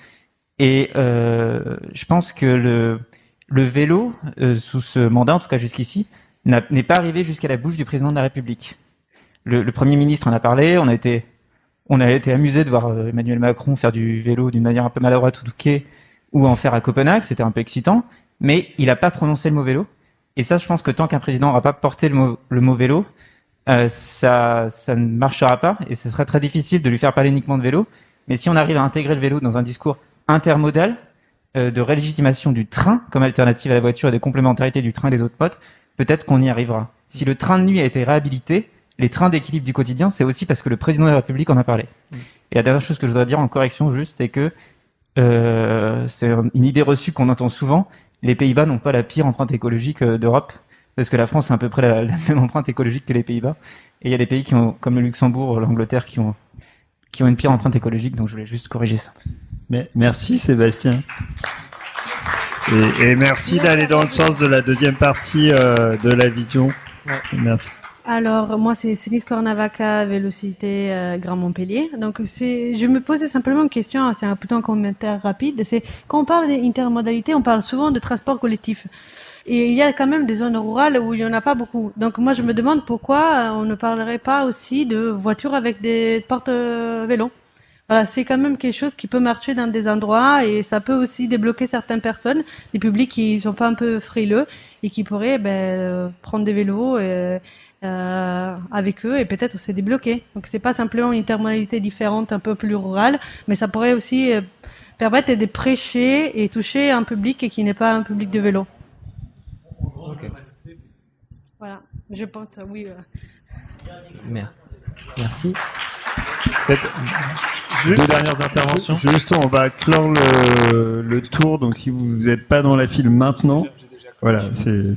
Speaker 11: Et je pense que le vélo, sous ce mandat, en tout cas jusqu'ici, n'est pas arrivé jusqu'à la bouche du président de la République. Le Premier ministre en a parlé, on a été amusé de voir Emmanuel Macron faire du vélo d'une manière un peu maladroite ou douquée, ou en faire à Copenhague, c'était un peu excitant, mais il n'a pas prononcé le mot vélo. Et ça, je pense que tant qu'un président n'aura pas porté le mot vélo, ça ne marchera pas, et ce serait très difficile de lui faire parler uniquement de vélo. Mais si on arrive à intégrer le vélo dans un discours intermodal, de rélégitimation du train comme alternative à la voiture et de complémentarité du train et des autres modes, peut-être qu'on y arrivera. Si le train de nuit a été réhabilité, les trains d'équilibre du quotidien, c'est aussi parce que le président de la République en a parlé. Et la dernière chose que je voudrais dire en correction juste, c'est que c'est une idée reçue qu'on entend souvent, les Pays-Bas n'ont pas la pire empreinte écologique d'Europe, parce que la France a à peu près la même empreinte écologique que les Pays-Bas. Et il y a des pays comme le Luxembourg, l'Angleterre, qui ont une pire empreinte écologique, donc je voulais juste corriger ça.
Speaker 3: Mais merci Sébastien. Et merci d'aller dans le sens de la deuxième partie de la vision. Ouais. Merci.
Speaker 12: Alors, moi, c'est Céline Cornavaca, Vélocité Grand Montpellier. Donc, je me posais simplement une question, c'est plutôt un commentaire rapide. C'est, quand on parle d'intermodalité, on parle souvent de transport collectif. Et il y a quand même des zones rurales où il n'y en a pas beaucoup. Donc, moi, je me demande pourquoi on ne parlerait pas aussi de voitures avec des portes vélos. Voilà, c'est quand même quelque chose qui peut marcher dans des endroits et ça peut aussi débloquer certaines personnes, des publics qui sont pas un peu frileux et qui pourraient prendre des vélos avec eux et peut-être se débloquer. Donc c'est pas simplement une intermodalité différente, un peu plus rurale, mais ça pourrait aussi permettre de prêcher et toucher un public qui n'est pas un public de vélo.
Speaker 1: Ok.
Speaker 12: Voilà, je pense, oui.
Speaker 1: Merci.
Speaker 3: Peut-être
Speaker 2: Deux dernières interventions.
Speaker 3: Juste, on va clore le tour. Donc, si vous n'êtes pas dans la file maintenant, voilà, c'est.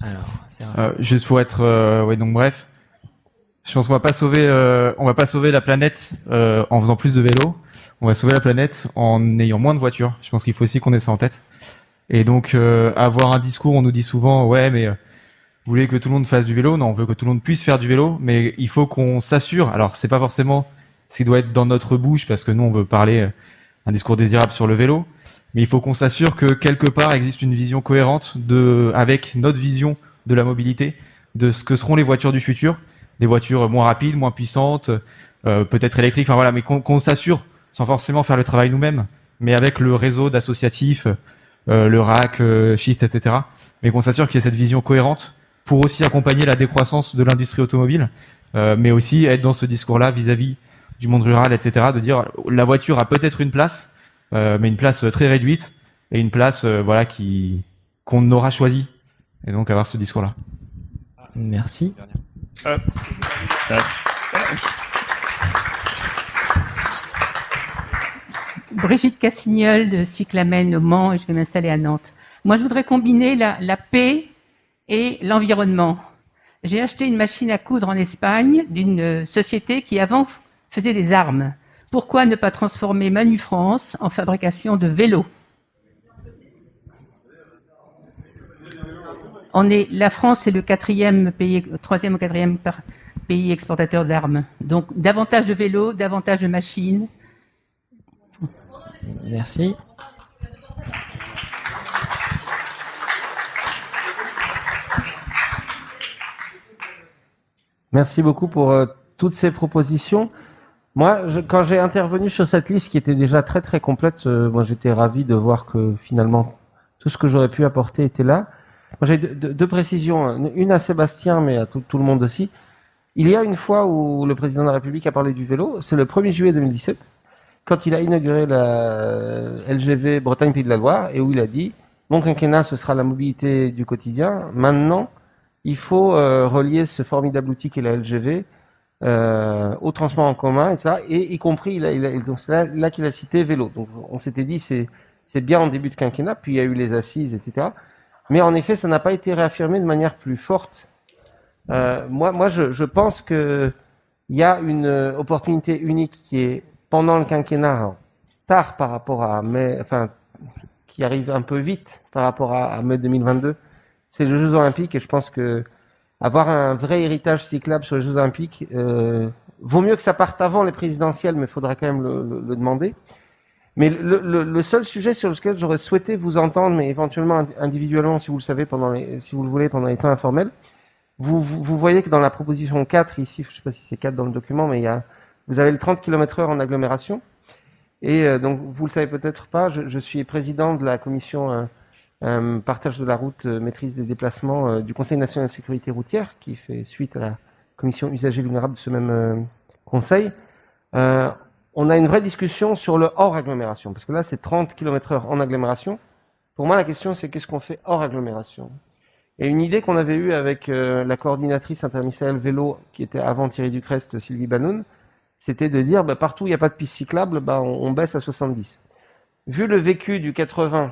Speaker 1: Alors, c'est
Speaker 13: juste pour être, donc bref, je pense qu'on va pas sauver la planète en faisant plus de vélos. On va sauver la planète en ayant moins de voitures. Je pense qu'il faut aussi qu'on ait ça en tête. Et donc avoir un discours, on nous dit souvent, ouais, mais vous voulez que tout le monde fasse du vélo? Non, on veut que tout le monde puisse faire du vélo, mais il faut qu'on s'assure. Alors, c'est pas forcément ce qui doit être dans notre bouche, parce que nous, on veut parler un discours désirable sur le vélo, mais il faut qu'on s'assure que quelque part existe une vision cohérente avec notre vision de la mobilité, de ce que seront les voitures du futur, des voitures moins rapides, moins puissantes, peut-être électriques, enfin voilà, mais qu'on s'assure, sans forcément faire le travail nous-mêmes, mais avec le réseau d'associatifs, le RAC, Shift, etc., mais qu'on s'assure qu'il y ait cette vision cohérente pour aussi accompagner la décroissance de l'industrie automobile, mais aussi être dans ce discours-là vis-à-vis du monde rural, etc., de dire la voiture a peut-être une place, mais une place très réduite, et une place qu'on aura choisie, et donc avoir ce discours-là.
Speaker 1: Merci.
Speaker 14: Brigitte Cassignol de Cyclamen au Mans, et je vais m'installer à Nantes. Moi, je voudrais combiner la paix et l'environnement. J'ai acheté une machine à coudre en Espagne d'une société qui avant faisait des armes. Pourquoi ne pas transformer Manu France en fabrication de vélos? La France est le troisième ou quatrième pays exportateur d'armes. Donc, davantage de vélos, davantage de machines.
Speaker 1: Merci.
Speaker 15: Merci beaucoup pour toutes ces propositions. Moi, quand j'ai intervenu sur cette liste qui était déjà très très complète, moi j'étais ravi de voir que finalement tout ce que j'aurais pu apporter était là. Moi j'ai deux précisions, une à Sébastien mais à tout le monde aussi. Il y a une fois où le président de la République a parlé du vélo, c'est le 1er juillet 2017, quand il a inauguré la LGV Bretagne-Pays de la Loire et où il a dit « Mon quinquennat, ce sera la mobilité du quotidien. Maintenant, il faut relier ce formidable outil qu'est la LGV au transport en commun, etc. Et y compris, donc c'est là qu'il a cité vélo. Donc on s'était dit c'est bien en début de quinquennat, puis il y a eu les assises, etc. Mais en effet, ça n'a pas été réaffirmé de manière plus forte. Moi, je pense que il y a une opportunité unique qui est pendant le quinquennat, tard par rapport à mai, enfin qui arrive un peu vite par rapport à mai 2022. C'est les Jeux Olympiques et je pense que avoir un vrai héritage cyclable sur les Jeux Olympiques, vaut mieux que ça parte avant les présidentielles, mais il faudra quand même le demander. Mais le seul sujet sur lequel j'aurais souhaité vous entendre, mais éventuellement individuellement, si vous le savez, si vous le voulez, pendant les temps informels, vous voyez que dans la proposition 4, ici, je ne sais pas si c'est 4 dans le document, mais vous avez le 30 km/h en agglomération. Et donc, vous le savez peut-être pas, je suis président de la commission partage de la route, maîtrise des déplacements du Conseil national de sécurité routière, qui fait suite à la commission usagers vulnérables de ce même conseil. On a une vraie discussion sur le hors agglomération, parce que là c'est 30 km/h en agglomération. Pour moi la question c'est qu'est-ce qu'on fait hors agglomération. Et une idée qu'on avait eue avec la coordinatrice interministérielle vélo, qui était avant Thierry Ducrest, Sylvie Banoun, c'était de dire partout où il n'y a pas de piste cyclable, on baisse à 70. Vu le vécu du 80,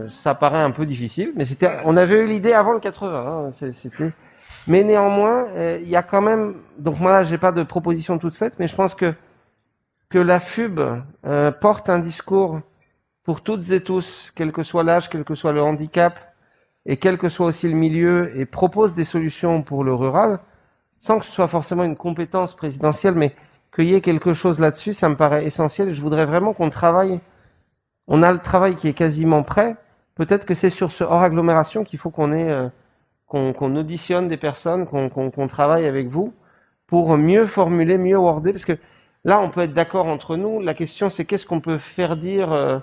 Speaker 15: ça paraît un peu difficile, mais on avait eu l'idée avant le 80. Mais néanmoins, il y a quand même. Donc moi, là, j'ai pas de proposition toute faite, mais je pense que la FUB porte un discours pour toutes et tous, quel que soit l'âge, quel que soit le handicap, et quel que soit aussi le milieu, et propose des solutions pour le rural, sans que ce soit forcément une compétence présidentielle, mais qu'il y ait quelque chose là-dessus, ça me paraît essentiel. Je voudrais vraiment qu'on travaille. On a le travail qui est quasiment prêt. Peut-être que c'est sur ce hors agglomération qu'il faut qu'on auditionne des personnes, qu'on travaille avec vous pour mieux formuler, mieux worder. Parce que là, on peut être d'accord entre nous. La question, c'est qu'est-ce qu'on peut faire dire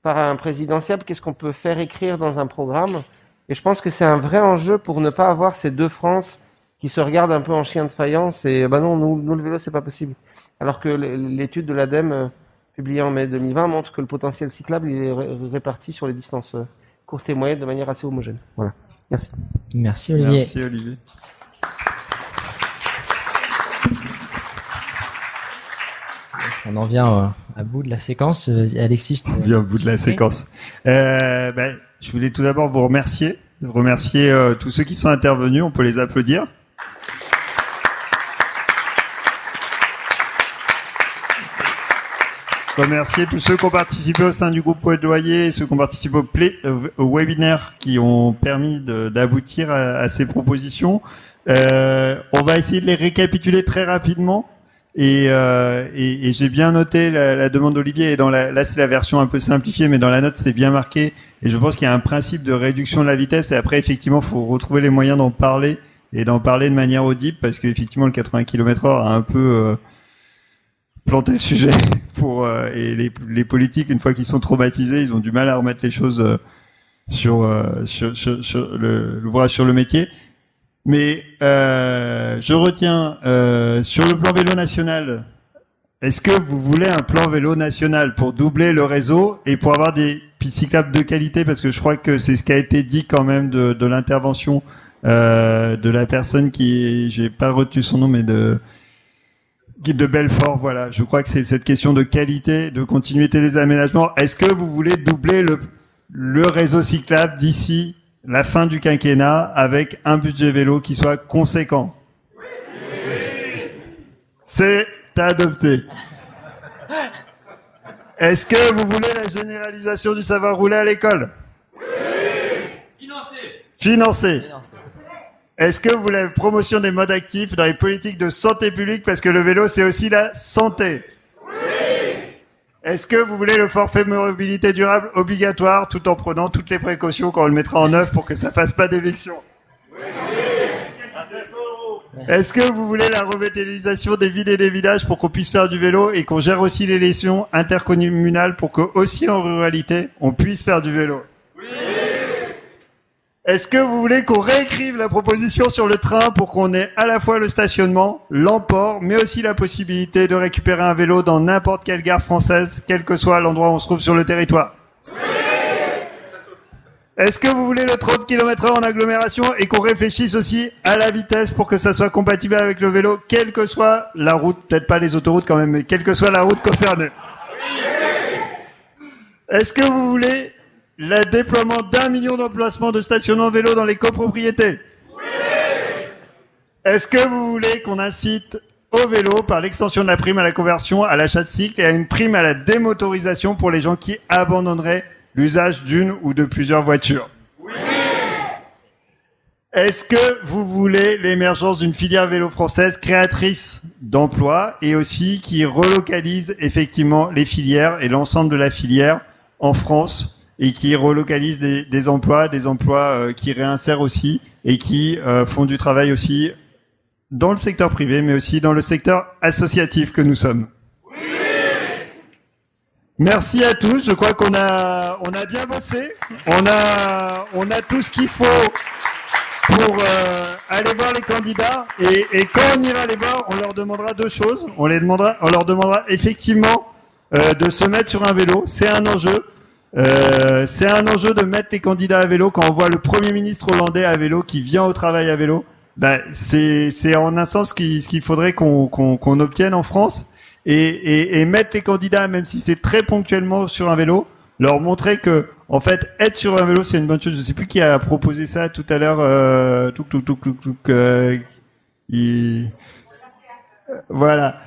Speaker 15: par un présidentiable, qu'est-ce qu'on peut faire écrire dans un programme. Et je pense que c'est un vrai enjeu pour ne pas avoir ces deux France qui se regardent un peu en chien de faïence et non, nous le vélo, c'est pas possible. Alors que l'étude de l'ADEME publiée en mai 2020 montre que le potentiel cyclable il est réparti sur les distances courtes et moyennes de manière assez homogène. Voilà. Merci.
Speaker 1: Merci Olivier.
Speaker 3: Merci Olivier.
Speaker 1: On en vient à bout de la séquence. Alexis,
Speaker 3: On vient au bout de la séquence. Je voulais tout d'abord vous remercier. Tous ceux qui sont intervenus. On peut les applaudir. Remercier tous ceux qui ont participé au sein du groupe plaidoyer et ceux qui ont participé au webinaire qui ont permis d'aboutir à ces propositions. On va essayer de les récapituler très rapidement. Et j'ai bien noté la demande d'Olivier. Et là, c'est la version un peu simplifiée, mais dans la note, c'est bien marqué. Et je pense qu'il y a un principe de réduction de la vitesse. Et après, effectivement, il faut retrouver les moyens d'en parler et d'en parler de manière audible, parce qu'effectivement, le 80 km/h a un peu planté le sujet. Et les politiques, une fois qu'ils sont traumatisés, ils ont du mal à remettre les choses sur l'ouvrage sur le métier. Mais je retiens sur le plan vélo national. Est-ce que vous voulez un plan vélo national pour doubler le réseau et pour avoir des pistes cyclables de qualité? Parce que je crois que c'est ce qui a été dit quand même de l'intervention de la personne j'ai pas retenu son nom, mais de Belfort. Voilà, je crois que c'est cette question de qualité, de continuité des aménagements. Est-ce que vous voulez doubler le réseau cyclable d'ici la fin du quinquennat avec un budget vélo qui soit conséquent? Oui. C'est adopté. Est-ce que vous voulez la généralisation du savoir rouler à l'école? Oui. Financé. Est-ce que vous voulez la promotion des modes actifs dans les politiques de santé publique, parce que le vélo c'est aussi la santé? Est-ce que vous voulez le forfait mobilité durable obligatoire tout en prenant toutes les précautions quand on le mettra en œuvre pour que ça fasse pas d'éviction? Oui. Est-ce que vous voulez la revitalisation des villes et des villages pour qu'on puisse faire du vélo et qu'on gère aussi les liaisons intercommunales pour que aussi en ruralité on puisse faire du vélo? Oui. Est-ce que vous voulez qu'on réécrive la proposition sur le train pour qu'on ait à la fois le stationnement, l'emport, mais aussi la possibilité de récupérer un vélo dans n'importe quelle gare française, quel que soit l'endroit où on se trouve sur le territoire? Oui. Est-ce que vous voulez le 30 km/h en agglomération et qu'on réfléchisse aussi à la vitesse pour que ça soit compatible avec le vélo, quelle que soit la route, peut-être pas les autoroutes quand même, mais quelle que soit la route concernée? Oui. Est-ce que vous voulez le déploiement d'1 million d'emplacements de stationnement vélo dans les copropriétés? Oui. Est-ce que vous voulez qu'on incite au vélo par l'extension de la prime à la conversion, à l'achat de cycle et à une prime à la démotorisation pour les gens qui abandonneraient l'usage d'une ou de plusieurs voitures? Oui. Est-ce que vous voulez l'émergence d'une filière vélo française créatrice d'emplois et aussi qui relocalise effectivement les filières et l'ensemble de la filière en France et qui relocalise des emplois qui réinsèrent aussi et qui font du travail aussi dans le secteur privé, mais aussi dans le secteur associatif que nous sommes? Oui. Merci à tous. Je crois qu'on a bien bossé. On a tout ce qu'il faut pour aller voir les candidats. Et quand on ira les voir, on leur demandera deux choses. On leur demandera effectivement de se mettre sur un vélo. C'est un enjeu. C'est un enjeu de mettre les candidats à vélo. Quand on voit le Premier ministre hollandais à vélo qui vient au travail à vélo, c'est en un sens ce qu'il faudrait qu'on obtienne en France et mettre les candidats, même si c'est très ponctuellement sur un vélo, leur montrer que en fait être sur un vélo c'est une bonne chose. Je sais plus qui a proposé ça tout à l'heure. Voilà.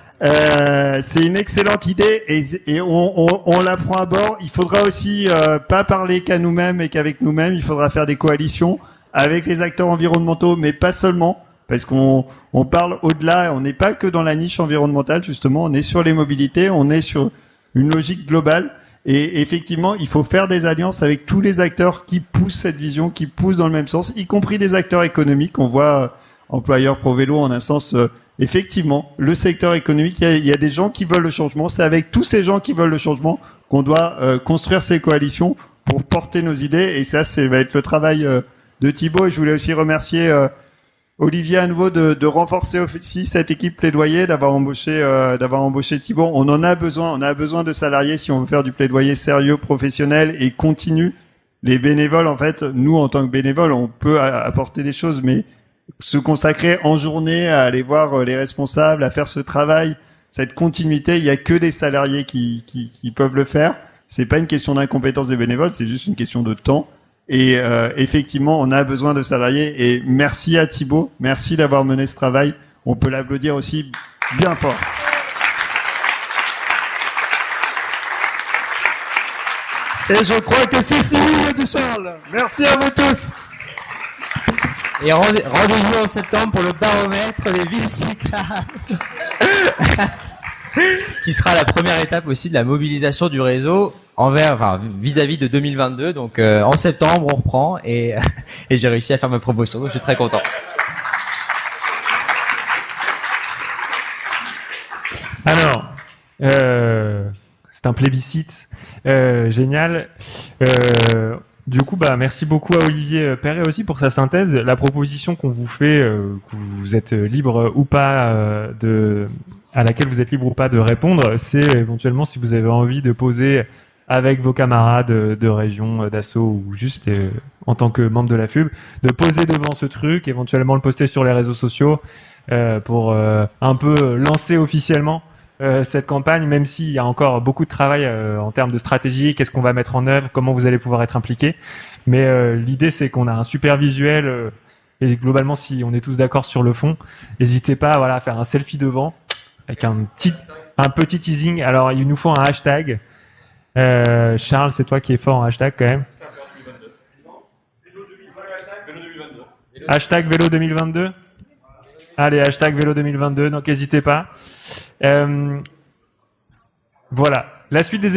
Speaker 3: C'est une excellente idée et on la prend à bord. Il faudra aussi pas parler qu'à nous-mêmes et qu'avec nous-mêmes. Il faudra faire des coalitions avec les acteurs environnementaux, mais pas seulement, parce qu'on parle au-delà. On n'est pas que dans la niche environnementale, justement. On est sur les mobilités, on est sur une logique globale. Et effectivement, il faut faire des alliances avec tous les acteurs qui poussent cette vision, qui poussent dans le même sens, y compris des acteurs économiques. On voit employeurs pro vélo en un sens effectivement, le secteur économique, il y a des gens qui veulent le changement. C'est avec tous ces gens qui veulent le changement qu'on doit construire ces coalitions pour porter nos idées. Et ça, va être le travail de Thibaut. Et je voulais aussi remercier Olivier à nouveau de renforcer aussi cette équipe plaidoyer, d'avoir embauché Thibaut. On en a besoin. On a besoin de salariés si on veut faire du plaidoyer sérieux, professionnel et continu. Les bénévoles, en fait, nous en tant que bénévoles, on peut apporter des choses, mais se consacrer en journée à aller voir les responsables, à faire ce travail, cette continuité, il y a que des salariés qui peuvent le faire. C'est pas une question d'incompétence des bénévoles, c'est juste une question de temps. Et effectivement, on a besoin de salariés. Et merci à Thibaut, merci d'avoir mené ce travail. On peut l'applaudir aussi bien fort. Et je crois que c'est fini, de Charles. Merci à vous tous.
Speaker 1: Et rendez-vous en septembre pour le baromètre des villes cyclables. Qui sera la première étape aussi de la mobilisation du réseau vis-à-vis de 2022. Donc en septembre, on reprend et j'ai réussi à faire ma promotion. Donc je suis très content.
Speaker 2: Alors, c'est un plébiscite génial. Du coup, merci beaucoup à Olivier Perret aussi pour sa synthèse. La proposition qu'on vous fait, que vous êtes libre ou pas à laquelle vous êtes libre ou pas de répondre, c'est éventuellement si vous avez envie de poser avec vos camarades de région, d'assaut ou juste en tant que membre de la FUB, de poser devant ce truc, éventuellement le poster sur les réseaux sociaux pour un peu lancer officiellement cette campagne, même s'il y a encore beaucoup de travail en termes de stratégie, qu'est-ce qu'on va mettre en œuvre, comment vous allez pouvoir être impliqués. Mais l'idée, c'est qu'on a un super visuel et globalement, si on est tous d'accord sur le fond, n'hésitez pas à faire un selfie devant avec un petit teasing. Alors, il nous faut un hashtag. Charles, c'est toi qui es fort en hashtag quand même. Hashtag vélo 2022. Allez, hashtag vélo 2022. Donc, n'hésitez pas. Voilà. La suite des événements.